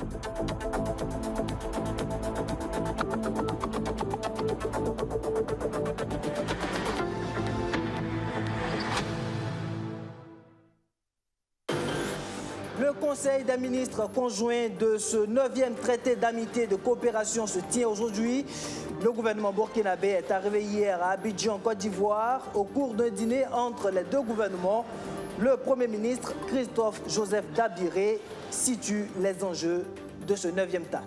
Le Conseil des ministres conjoint de ce 9e traité d'amitié et de coopération se tient aujourd'hui. Le gouvernement burkinabé est arrivé hier à Abidjan, Côte d'Ivoire, au cours d'un dîner entre les deux gouvernements. Le Premier ministre Christophe Joseph Dabiré situe les enjeux de ce 9e TAC.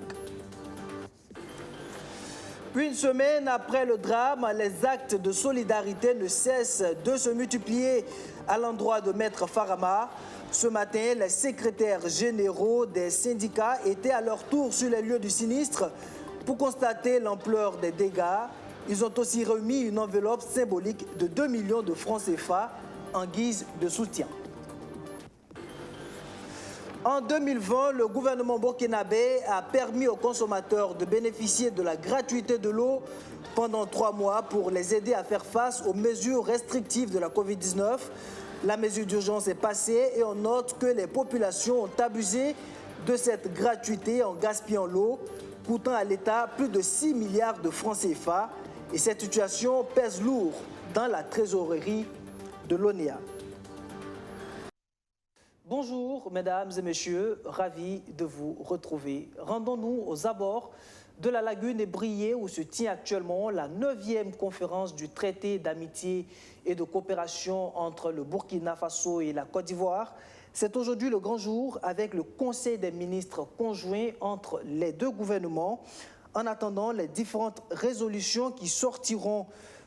Une semaine après le drame, les actes de solidarité ne cessent de se multiplier à l'endroit de Maître Farama. Ce matin, les secrétaires généraux des syndicats étaient à leur tour sur les lieux du sinistre pour constater l'ampleur des dégâts. Ils ont aussi remis une enveloppe symbolique de 2 millions de francs CFA en guise de soutien. En 2020, le gouvernement burkinabé a permis aux consommateurs de bénéficier de la gratuité de l'eau pendant 3 mois pour les aider à faire face aux mesures restrictives de la Covid-19. La mesure d'urgence est passée et on note que les populations ont abusé de cette gratuité en gaspillant l'eau, coûtant à l'État plus de 6 milliards de francs CFA. Et cette situation pèse lourd dans la trésorerie de l'ONEA. Bonjour, mesdames et messieurs, ravi de vous retrouver. Rendons-nous aux abords de la lagune Ébrié où se tient actuellement la 9e conférence du traité d'amitié et de coopération entre le Burkina Faso et la Côte d'Ivoire. C'est aujourd'hui le grand jour avec le Conseil des ministres conjoint entre les deux gouvernements. En attendant les différentes résolutions qui sortiront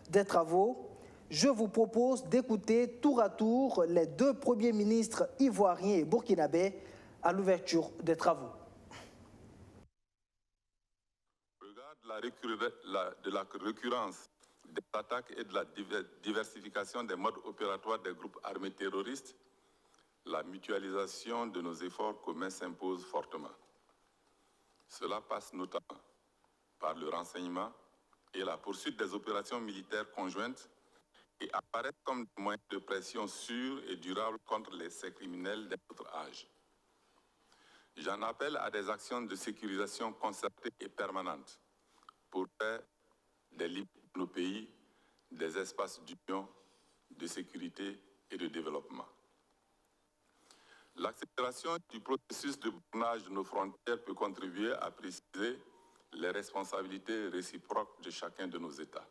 des travaux, je vous propose d'écouter tour à tour les deux premiers ministres ivoiriens et burkinabés à l'ouverture des travaux. De la récurrence des attaques et de la diversification des modes opératoires des groupes armés terroristes, la mutualisation de nos efforts communs s'impose fortement. Cela passe notamment par le renseignement et la poursuite des opérations militaires conjointes et apparaît comme des moyens de pression sûrs et durables contre ces criminels de notre âge. J'en appelle à des actions de sécurisation concertées et permanentes pour faire des limites de nos pays des espaces d'union, de sécurité et de développement. L'accélération du processus de bornage de nos frontières peut contribuer à préciser les responsabilités réciproques de chacun de nos États.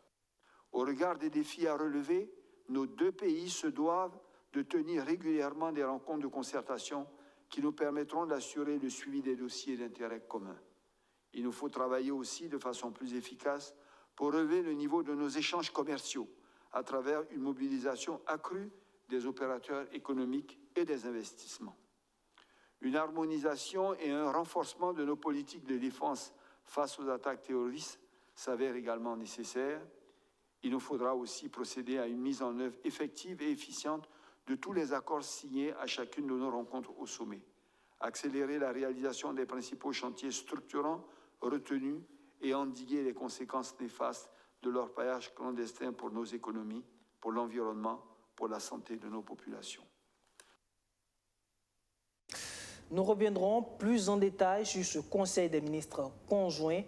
Au regard des défis à relever, nos deux pays se doivent de tenir régulièrement des rencontres de concertation qui nous permettront d'assurer le suivi des dossiers d'intérêt commun. Il nous faut travailler aussi de façon plus efficace pour relever le niveau de nos échanges commerciaux à travers une mobilisation accrue des opérateurs économiques et des investissements. Une harmonisation et un renforcement de nos politiques de défense face aux attaques terroristes s'avèrent également nécessaires. Il nous faudra aussi procéder à une mise en œuvre effective et efficiente de tous les accords signés à chacune de nos rencontres au sommet. Accélérer la réalisation des principaux chantiers structurants retenus et endiguer les conséquences néfastes de l'orpaillage clandestin pour nos économies, pour l'environnement, pour la santé de nos populations. Nous reviendrons plus en détail sur ce Conseil des ministres conjoint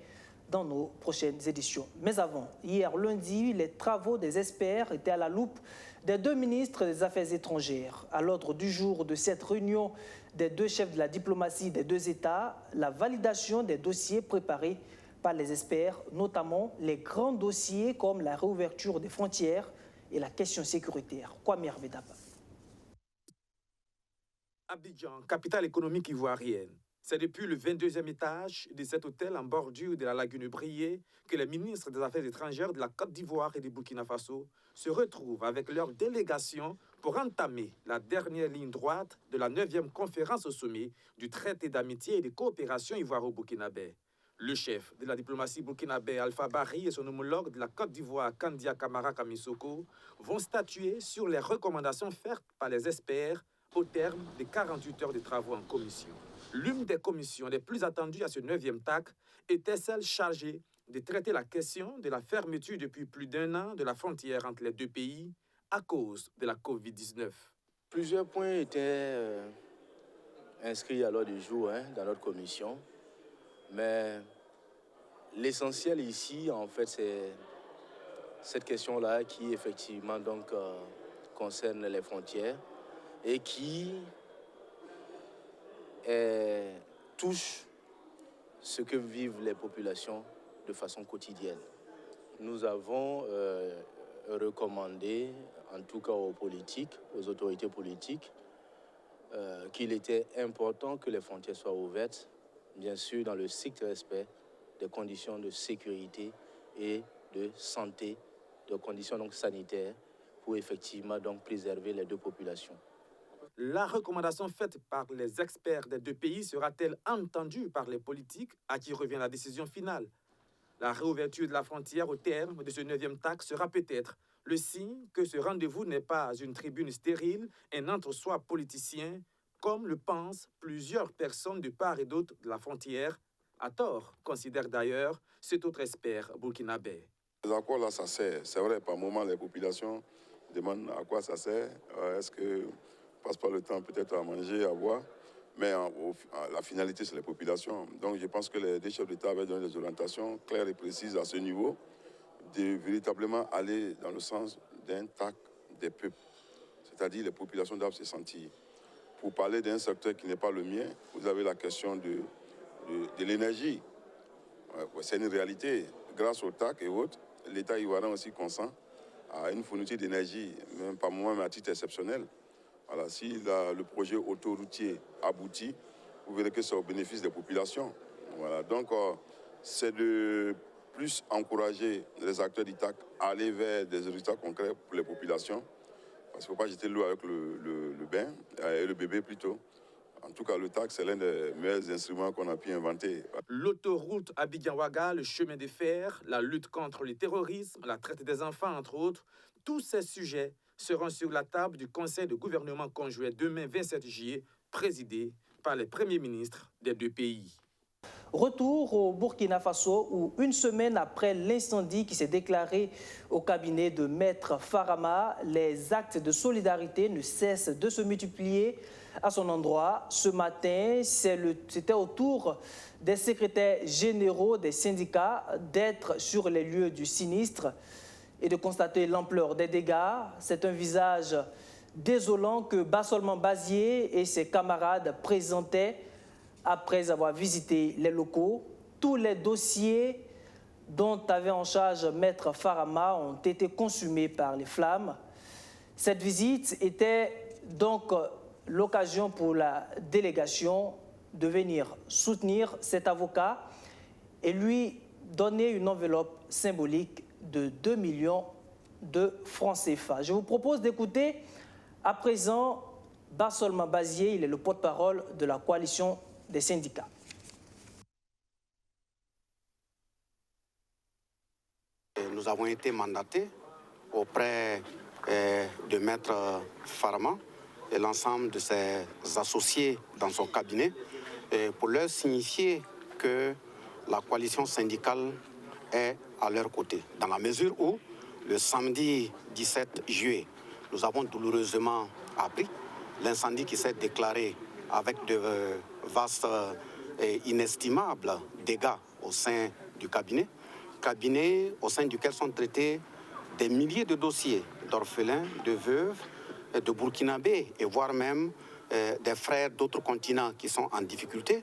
dans nos prochaines éditions. Mais avant, hier lundi, les travaux des experts étaient à la loupe des deux ministres des Affaires étrangères. À l'ordre du jour de cette réunion des deux chefs de la diplomatie des deux États, la validation des dossiers préparés par les experts, notamment les grands dossiers comme la réouverture des frontières et la question sécuritaire. Kwame Hervé-Daba. Abidjan, capitale économique ivoirienne. C'est depuis le 22e étage de cet hôtel en bordure de la lagune Ébrié que les ministres des Affaires étrangères de la Côte d'Ivoire et du Burkina Faso se retrouvent avec leur délégation pour entamer la dernière ligne droite de la 9e conférence au sommet du traité d'amitié et de coopération ivoiro-burkinabé. Le chef de la diplomatie burkinabé Alpha Barry et son homologue de la Côte d'Ivoire Kandia Kamara Kamisoko vont statuer sur les recommandations faites par les experts au terme de 48 heures de travaux en commission. L'une des commissions les plus attendues à ce 9e TAC était celle chargée de traiter la question de la fermeture depuis plus d'1 an de la frontière entre les deux pays à cause de la Covid-19. Plusieurs points étaient inscrits à l'ordre du jour dans notre commission. Mais l'essentiel ici, en fait, c'est cette question-là qui, effectivement, donc, concerne les frontières et qui touche ce que vivent les populations de façon quotidienne. Nous avons recommandé, en tout cas aux politiques, aux autorités politiques, qu'il était important que les frontières soient ouvertes, bien sûr dans le strict respect des conditions de sécurité et de santé, de conditions donc sanitaires, pour effectivement donc préserver les deux populations. La recommandation faite par les experts des deux pays sera-t-elle entendue par les politiques à qui revient la décision finale? La réouverture de la frontière au terme de ce 9e TAC sera peut-être le signe que ce rendez-vous n'est pas une tribune stérile, un entre-soi politicien, comme le pensent plusieurs personnes de part et d'autre de la frontière. À tort, considère d'ailleurs cet autre expert burkinabé. Les accords là, ça sert. C'est vrai, par moment, les populations demandent à quoi ça sert. Est-ce que passe pas le temps peut-être à manger, à boire, mais la finalité, c'est les populations. Donc je pense que les deux chefs d'État avaient donné des orientations claires et précises à ce niveau, de véritablement aller dans le sens d'un TAC des peuples. C'est-à-dire les populations doivent se sentir. Pour parler d'un secteur qui n'est pas le mien, vous avez la question de l'énergie. C'est une réalité. Grâce au TAC et autres, l'État ivoirien aussi consent à une fourniture d'énergie, même par moment, mais à titre exceptionnel. Voilà, si le projet autoroutier aboutit, vous verrez que c'est au bénéfice des populations. Voilà, donc, c'est de plus encourager les acteurs du TAC à aller vers des résultats concrets pour les populations. Parce qu'il ne faut pas jeter l'eau avec le bain, et le bébé plutôt. En tout cas, le TAC, c'est l'un des meilleurs instruments qu'on a pu inventer. L'autoroute Abidjan-Ouaga, le chemin de fer, la lutte contre le terrorisme, la traite des enfants, entre autres, tous ces sujets seront sur la table du Conseil de gouvernement conjoint demain 27 juillet, présidé par les premiers ministres des deux pays. Retour au Burkina Faso où, une semaine après l'incendie qui s'est déclaré au cabinet de Maître Farama, les actes de solidarité ne cessent de se multiplier à son endroit. Ce matin, c'était au tour des secrétaires généraux des syndicats d'être sur les lieux du sinistre et de constater l'ampleur des dégâts. C'est un visage désolant que Bassolman Bazier et ses camarades présentaient après avoir visité les locaux. Tous les dossiers dont avait en charge Maître Farama ont été consumés par les flammes. Cette visite était donc l'occasion pour la délégation de venir soutenir cet avocat et lui donner une enveloppe symbolique de 2 millions de francs CFA. Je vous propose d'écouter à présent Bassolman Bazier, il est le porte-parole de la coalition des syndicats. Nous avons été mandatés auprès de Maître Farama et l'ensemble de ses associés dans son cabinet pour leur signifier que la coalition syndicale est à leur côté. Dans la mesure où, le samedi 17 juillet, nous avons douloureusement appris l'incendie qui s'est déclaré avec de vastes et inestimables dégâts au sein du cabinet au sein duquel sont traités des milliers de dossiers d'orphelins, de veuves, de burkinabés et voire même des frères d'autres continents qui sont en difficulté,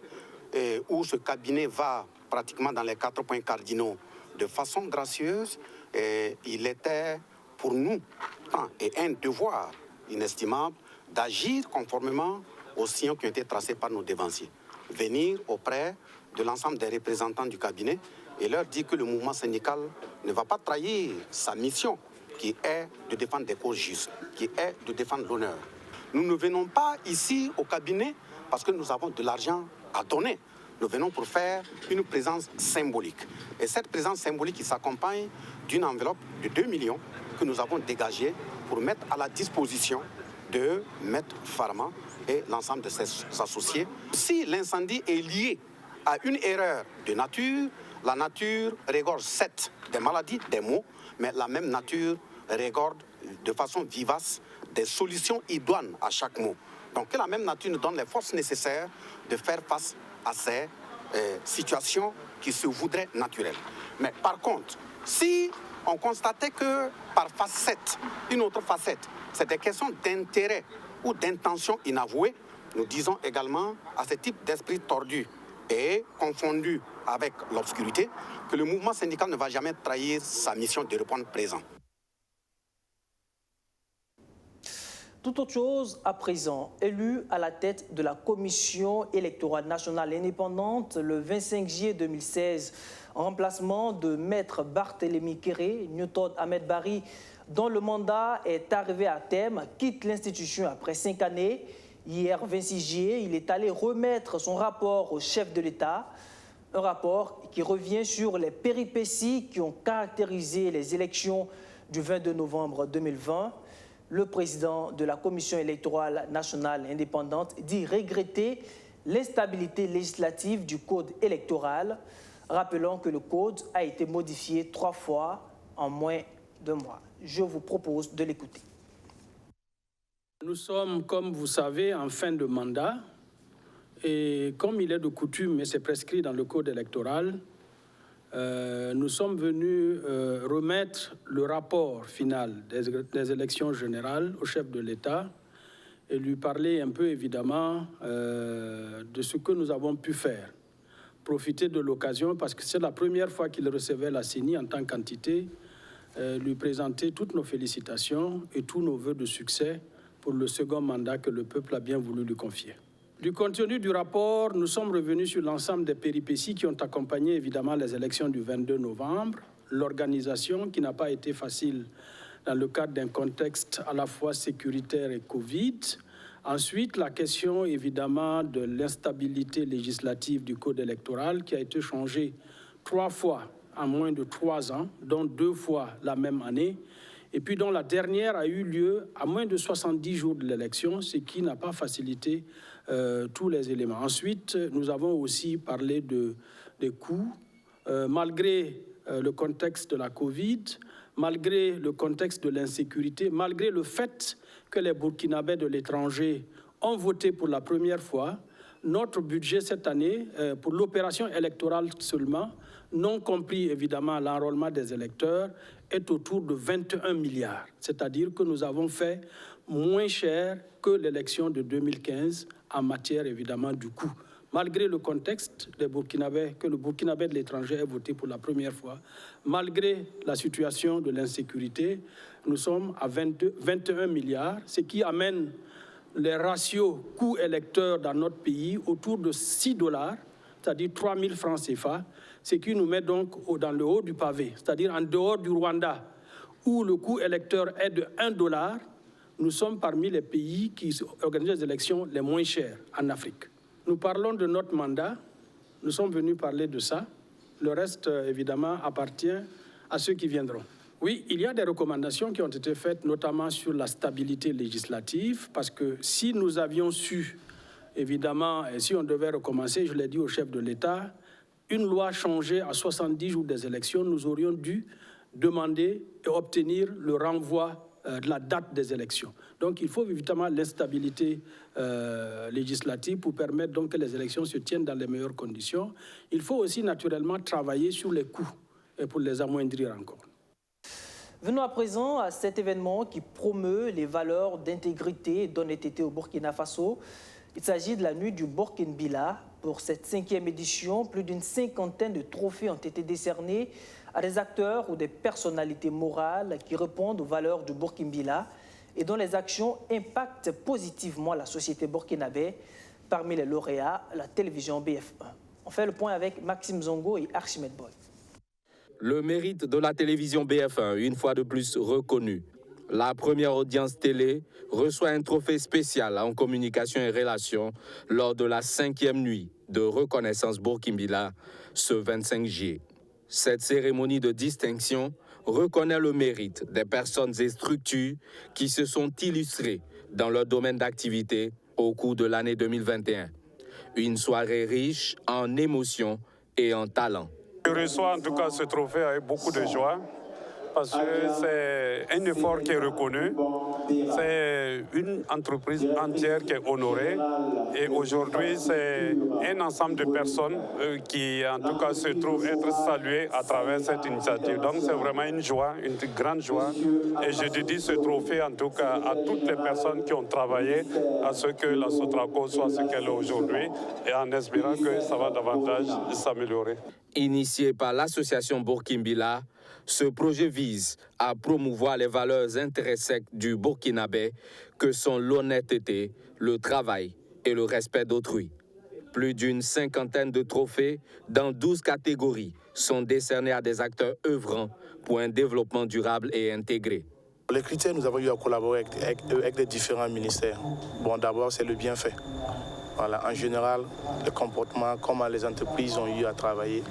où ce cabinet va pratiquement dans les 4 points cardinaux de façon gracieuse. Il était pour nous un devoir inestimable d'agir conformément aux signaux qui ont été tracés par nos dévanciers. Venir auprès de l'ensemble des représentants du cabinet et leur dire que le mouvement syndical ne va pas trahir sa mission, qui est de défendre des causes justes, qui est de défendre l'honneur. Nous ne venons pas ici au cabinet parce que nous avons de l'argent à donner. Nous venons pour faire une présence symbolique. Et cette présence symbolique qui s'accompagne d'une enveloppe de 2 millions que nous avons dégagée pour mettre à la disposition de Maître Farama et l'ensemble de ses associés. Si l'incendie est lié à une erreur de nature, la nature regorge certes des maladies, des maux, mais la même nature regorge de façon vivace des solutions idoines à chaque mot. Donc que la même nature nous donne les forces nécessaires de faire face à ces situation qui se voudrait naturelle. Mais par contre, si on constatait que par facette, une autre facette, c'est des questions d'intérêt ou d'intention inavouée, nous disons également à ce type d'esprit tordu et confondu avec l'obscurité que le mouvement syndical ne va jamais trahir sa mission de répondre présent. Tout autre chose à présent, élu à la tête de la Commission électorale nationale indépendante le 25 juillet 2016, en remplacement de Maître Barthélémy Kéré, Newton Ahmed Bari, dont le mandat est arrivé à terme, quitte l'institution après 5 années. Hier, 26 juillet, il est allé remettre son rapport au chef de l'État, un rapport qui revient sur les péripéties qui ont caractérisé les élections du 22 novembre 2020. Le président de la Commission électorale nationale indépendante dit regretter l'instabilité législative du code électoral, rappelant que le code a été modifié 3 fois en moins d'1 mois. Je vous propose de l'écouter. Nous sommes, comme vous savez, en fin de mandat et comme il est de coutume et c'est prescrit dans le code électoral, nous sommes venus remettre le rapport final des élections générales au chef de l'État et lui parler un peu évidemment de ce que nous avons pu faire. Profiter de l'occasion parce que c'est la première fois qu'il recevait la CENI en tant qu'entité, lui présenter toutes nos félicitations et tous nos vœux de succès pour le second mandat que le peuple a bien voulu lui confier. Du contenu du rapport, nous sommes revenus sur l'ensemble des péripéties qui ont accompagné évidemment les élections du 22 novembre, l'organisation qui n'a pas été facile dans le cadre d'un contexte à la fois sécuritaire et Covid. Ensuite, la question évidemment de l'instabilité législative du code électoral qui a été changé 3 fois en moins de 3 ans, dont 2 fois la même année, et puis dont la dernière a eu lieu à moins de 70 jours de l'élection, ce qui n'a pas facilité tous les éléments. Ensuite, nous avons aussi parlé des coûts. Malgré le contexte de la Covid, malgré le contexte de l'insécurité, malgré le fait que les Burkinabés de l'étranger ont voté pour la première fois, notre budget cette année, pour l'opération électorale seulement, non compris évidemment l'enrôlement des électeurs, est autour de 21 milliards. C'est-à-dire que nous avons fait moins cher que l'élection de 2015 en matière évidemment du coût. Malgré le contexte des Burkinabés, que le Burkinabé de l'étranger ait voté pour la première fois, malgré la situation de l'insécurité, nous sommes à 21 milliards, ce qui amène les ratios coût-électeur dans notre pays autour de 6 $, c'est-à-dire 3 000 francs CFA, ce qui nous met donc dans le haut du pavé, c'est-à-dire en dehors du Rwanda, où le coût électeur est de 1 $, nous sommes parmi les pays qui organisent les élections les moins chères en Afrique. Nous parlons de notre mandat, nous sommes venus parler de ça. Le reste, évidemment, appartient à ceux qui viendront. Oui, il y a des recommandations qui ont été faites, notamment sur la stabilité législative, parce que si nous avions su, évidemment, et si on devait recommencer, je l'ai dit au chef de l'État, une loi changée à 70 jours des élections, nous aurions dû demander et obtenir le renvoi de la date des élections. Donc il faut évidemment l'instabilité législative pour permettre donc que les élections se tiennent dans les meilleures conditions. Il faut aussi naturellement travailler sur les coûts et pour les amoindrir encore. Venons à présent à cet événement qui promeut les valeurs d'intégrité et d'honnêteté au Burkina Faso. Il s'agit de la nuit du Burkinbila. Pour cette 5e édition, plus d'une 50aine de trophées ont été décernés à des acteurs ou des personnalités morales qui répondent aux valeurs du Burkinbila et dont les actions impactent positivement la société burkinabé. Parmi les lauréats, la télévision BF1. On fait le point avec Maxime Zongo et Archimède Boy. Le mérite de la télévision BF1, une fois de plus reconnu. La première audience télé reçoit un trophée spécial en communication et relations lors de la 5e nuit de reconnaissance Burkinbila ce 25 juillet. Cette cérémonie de distinction reconnaît le mérite des personnes et structures qui se sont illustrées dans leur domaine d'activité au cours de l'année 2021. Une soirée riche en émotions et en talents. Je reçois en tout cas ce trophée avec beaucoup de joie parce que c'est un effort qui est reconnu. C'est une entreprise entière qui est honorée. Et aujourd'hui, c'est un ensemble de personnes qui, en tout cas, se trouvent être saluées à travers cette initiative. Donc, c'est vraiment une joie, une grande joie. Et je dédie ce trophée, en tout cas, à toutes les personnes qui ont travaillé à ce que la Sotraco soit ce qu'elle est aujourd'hui et en espérant que ça va davantage s'améliorer. Initié par l'association Bourkimbila, ce projet vise à promouvoir les valeurs intrinsèques du Burkinabé que sont l'honnêteté, le travail et le respect d'autrui. Plus d'une cinquantaine de trophées dans 12 catégories sont décernés à des acteurs œuvrant pour un développement durable et intégré. Les critères, nous avons eu à collaborer avec les différents ministères. Bon, d'abord, c'est le bienfait. Voilà, en général, le comportement, comment les entreprises ont eu à travailler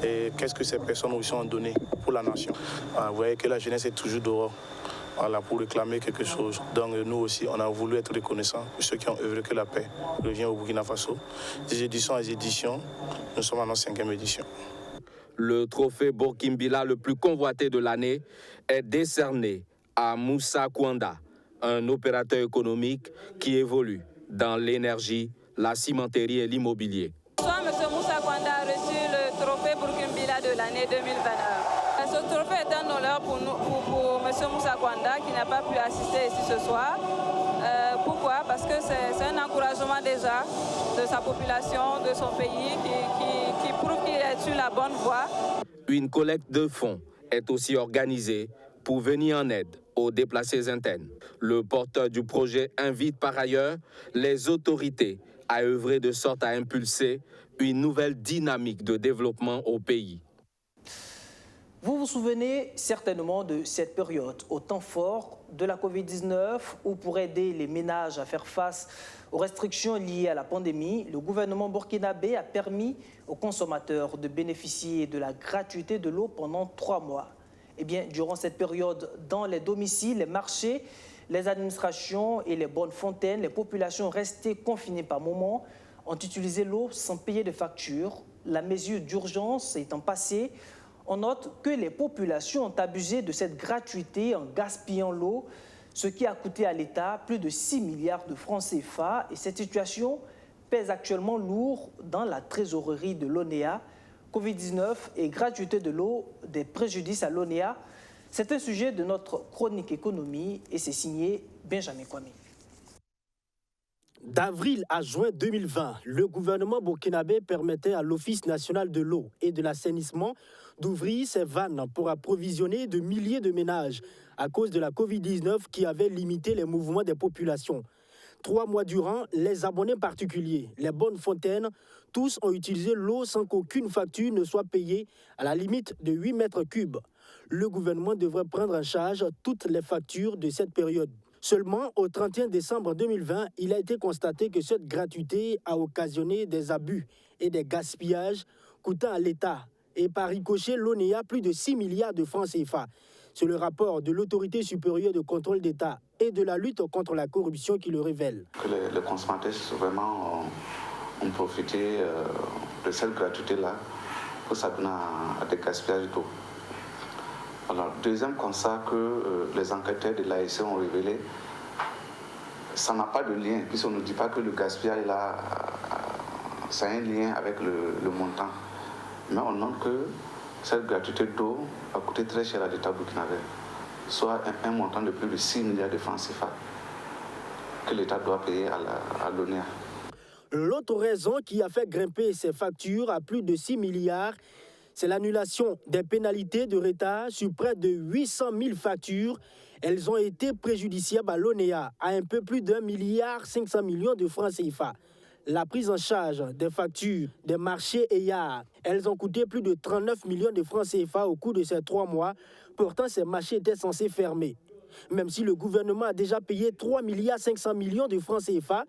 et qu'est-ce que ces personnes aussi ont donné pour la nation. Voilà, vous voyez que la jeunesse est toujours dehors, voilà, pour réclamer quelque chose. Donc nous aussi, on a voulu être reconnaissants pour ceux qui ont œuvré que la paix revient au Burkina Faso. Des éditions à éditions, nous sommes en notre 5e édition. Le trophée Bourkimbila le plus convoité de l'année est décerné à Moussa Kwanda, un opérateur économique qui évolue dans l'énergie, la cimenterie et l'immobilier. Bonsoir, M. Moussa Kwanda a reçu le trophée Bourkimbila de l'année 2021. Ce trophée est un honneur pour M. Moussa Kwanda qui n'a pas pu assister ici ce soir. Pourquoi? Parce que c'est un encouragement déjà de sa population, de son pays, qui prouve qu'il est sur la bonne voie. Une collecte de fonds est aussi organisée pour venir en aide aux déplacés internes. Le porteur du projet invite par ailleurs les autorités à œuvrer de sorte à impulser une nouvelle dynamique de développement au pays. Vous vous souvenez certainement de cette période, au temps fort de la Covid-19, où pour aider les ménages à faire face aux restrictions liées à la pandémie, le gouvernement burkinabé a permis aux consommateurs de bénéficier de la gratuité de l'eau pendant 3 mois. Eh bien, durant cette période, dans les domiciles, les marchés, les administrations et les bonnes fontaines, les populations restées confinées par moments ont utilisé l'eau sans payer de facture. La mesure d'urgence étant passée, on note que les populations ont abusé de cette gratuité en gaspillant l'eau, ce qui a coûté à l'État plus de 6 milliards de francs CFA. Et cette situation pèse actuellement lourd dans la trésorerie de l'ONEA. Covid-19 et gratuité de l'eau, des préjudices à l'ONEA. C'est un sujet de notre chronique économie et c'est signé Benjamin Kwame. D'avril à juin 2020, le gouvernement burkinabé permettait à l'Office national de l'eau et de l'assainissement d'ouvrir ses vannes pour approvisionner de milliers de ménages à cause de la Covid-19 qui avait limité les mouvements des populations. 3 mois durant, les abonnés particuliers, les bonnes fontaines, tous ont utilisé l'eau sans qu'aucune facture ne soit payée à la limite de 8 mètres cubes. Le gouvernement devrait prendre en charge toutes les factures de cette période. Seulement, au 31 décembre 2020, il a été constaté que cette gratuité a occasionné des abus et des gaspillages coûtant à l'État et par ricochet l'ONEA plus de 6 milliards de francs CFA. C'est le rapport de l'Autorité supérieure de contrôle d'État et de la lutte contre la corruption qui le révèle. Que les consommateurs vraiment ont profité de cette gratuité-là pour s'abonner à des gaspillages d'eau. Alors, deuxième constat que les enquêteurs de l'ASC ont révélé, ça n'a pas de lien, puisqu'on ne dit pas que le gaspillage là, ça a un lien avec le montant. Mais on note que cette gratuité d'eau a coûté très cher à l'État burkinabé, soit un montant de plus de 6 milliards de francs CFA que l'État doit payer à l'ONEA. L'autre raison qui a fait grimper ces factures à plus de 6 milliards, c'est l'annulation des pénalités de retard sur près de 800 000 factures. Elles ont été préjudiciables à l'ONEA à un peu plus d'1,5 milliard de francs CFA. La prise en charge des factures des marchés EYAR, elles ont coûté plus de 39 millions de francs CFA au cours de ces 3 mois. Pourtant, ces marchés étaient censés fermer. Même si le gouvernement a déjà payé 3,5 milliards de francs CFA,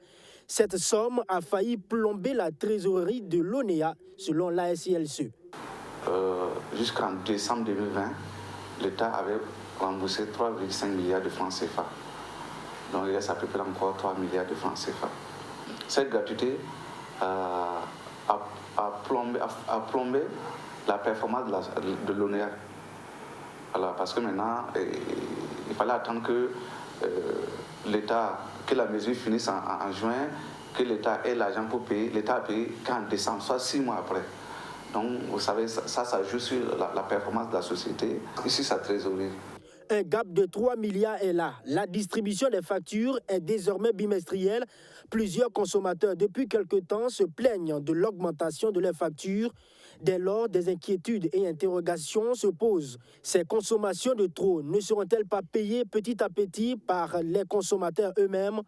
cette somme a failli plomber la trésorerie de l'ONEA, selon l'ASCLC. Jusqu'en décembre 2020, l'État avait remboursé 3,5 milliards de francs CFA. Donc il reste à peu près encore 3 milliards de francs CFA. Cette gratuité a plombé la performance de l'ONEA. Voilà, parce que maintenant, il fallait attendre que l'État, que la mesure finisse en juin, que l'État ait l'argent pour payer. L'État a payé qu'en décembre, soit 6 mois après. Donc, vous savez, ça joue sur la performance de la société et sur sa trésorerie. Un gap de 3 milliards est là. La distribution des factures est désormais bimestrielle. Plusieurs consommateurs, depuis quelque temps, se plaignent de l'augmentation de leurs factures. Dès lors, des inquiétudes et interrogations se posent. Ces consommations de trop ne seront-elles pas payées petit à petit par les consommateurs eux-mêmes ?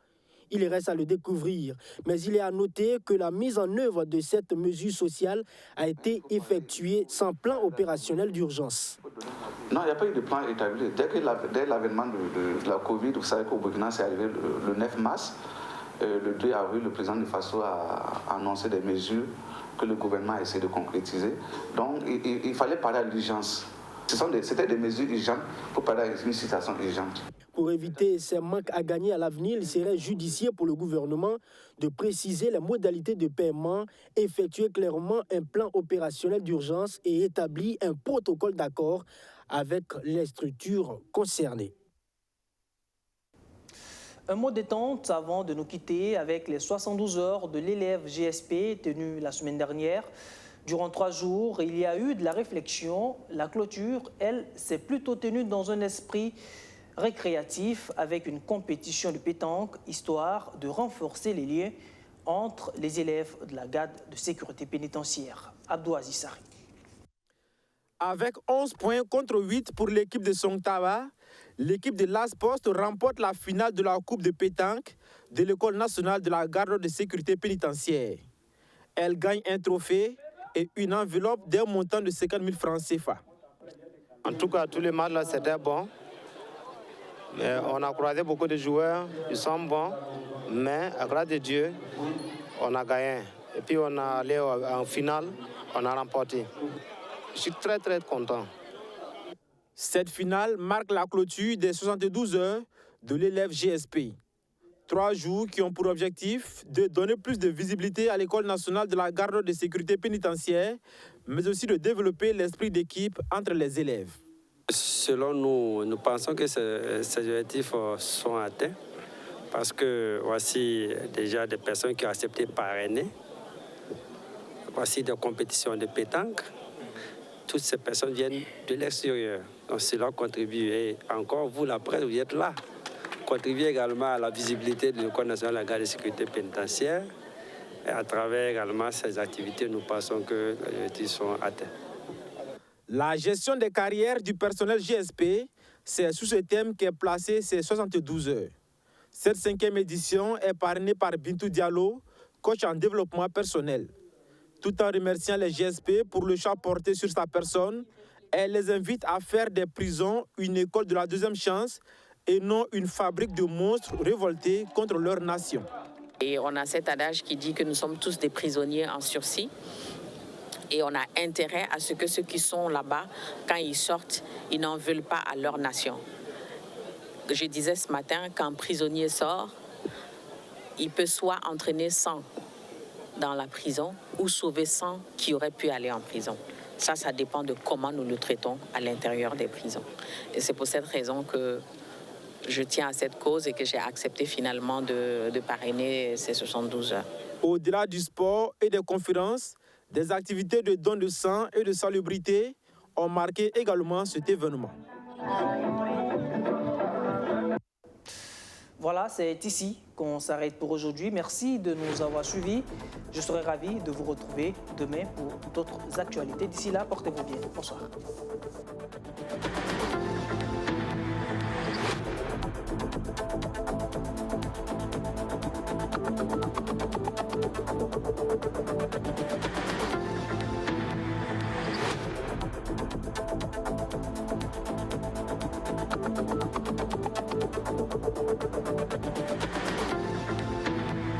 Il reste à le découvrir. Mais il est à noter que la mise en œuvre de cette mesure sociale a été effectuée sans plan opérationnel d'urgence. Non, il n'y a pas eu de plan établi. Dès l'avènement de la Covid, vous savez qu'au Burkina, c'est arrivé le 9 mars. Le 2 avril, le président du FASO a annoncé des mesures que le gouvernement a essayé de concrétiser. Donc, il fallait parler à l'urgence. C'était des mesures urgentes pour parler à une situation urgente. Pour éviter ces manques à gagner à l'avenir, il serait judicieux pour le gouvernement de préciser les modalités de paiement, effectuer clairement un plan opérationnel d'urgence et établir un protocole d'accord avec les structures concernées. Un mot détente avant de nous quitter avec les 72 heures de l'élève GSP tenues la semaine dernière. Durant 3 jours, il y a eu de la réflexion. La clôture, elle, s'est plutôt tenue dans un esprit récréatif avec une compétition de pétanque, histoire de renforcer les liens entre les élèves de la garde de sécurité pénitentiaire. Abdou Azissari. Avec 11 points contre 8 pour l'équipe de Songtaba, l'équipe de Las Post remporte la finale de la Coupe de pétanque de l'École nationale de la garde de sécurité pénitentiaire. Elle gagne un trophée et une enveloppe d'un montant de 50 000 francs CFA. En tout cas, tous les matchs là, c'était bon. Mais on a croisé beaucoup de joueurs, ils sont bons, mais à grâce de Dieu, on a gagné. Et puis on est allé en finale, on a remporté. Je suis très très content. Cette finale marque la clôture des 72 heures de l'élève GSP. 3 jours qui ont pour objectif de donner plus de visibilité à l'École nationale de la garde de sécurité pénitentiaire, mais aussi de développer l'esprit d'équipe entre les élèves. Selon nous, nous pensons que ces objectifs sont atteints parce que voici déjà des personnes qui ont accepté de parrainer. Voici des compétitions de pétanque. Toutes ces personnes viennent de l'extérieur. Donc cela contribue. Et encore, vous, la presse, vous êtes là. Contribuez également à la visibilité de l'École nationale de la garde de sécurité pénitentiaire. Et à travers également ces activités, nous pensons que les objectifs sont atteints. La gestion des carrières du personnel GSP, c'est sous ce thème qu'est placé ces 72 heures. Cette 5e édition est parrainée par Bintou Diallo, coach en développement personnel. Tout en remerciant les GSP pour le choix porté sur sa personne, elle les invite à faire des prisons une école de la deuxième chance et non une fabrique de monstres révoltés contre leur nation. Et on a cet adage qui dit que nous sommes tous des prisonniers en sursis. Et on a intérêt à ce que ceux qui sont là-bas, quand ils sortent, ils n'en veulent pas à leur nation. Je disais ce matin, quand un prisonnier sort, il peut soit entraîner 100 dans la prison ou sauver 100 qui auraient pu aller en prison. Ça dépend de comment nous le traitons à l'intérieur des prisons. Et c'est pour cette raison que je tiens à cette cause et que j'ai accepté finalement de parrainer ces 72 heures. Au-delà du sport et des conférences, des activités de don de sang et de salubrité ont marqué également cet événement. Voilà, c'est ici qu'on s'arrête pour aujourd'hui. Merci de nous avoir suivis. Je serai ravi de vous retrouver demain pour d'autres actualités. D'ici là, portez-vous bien. Bonsoir.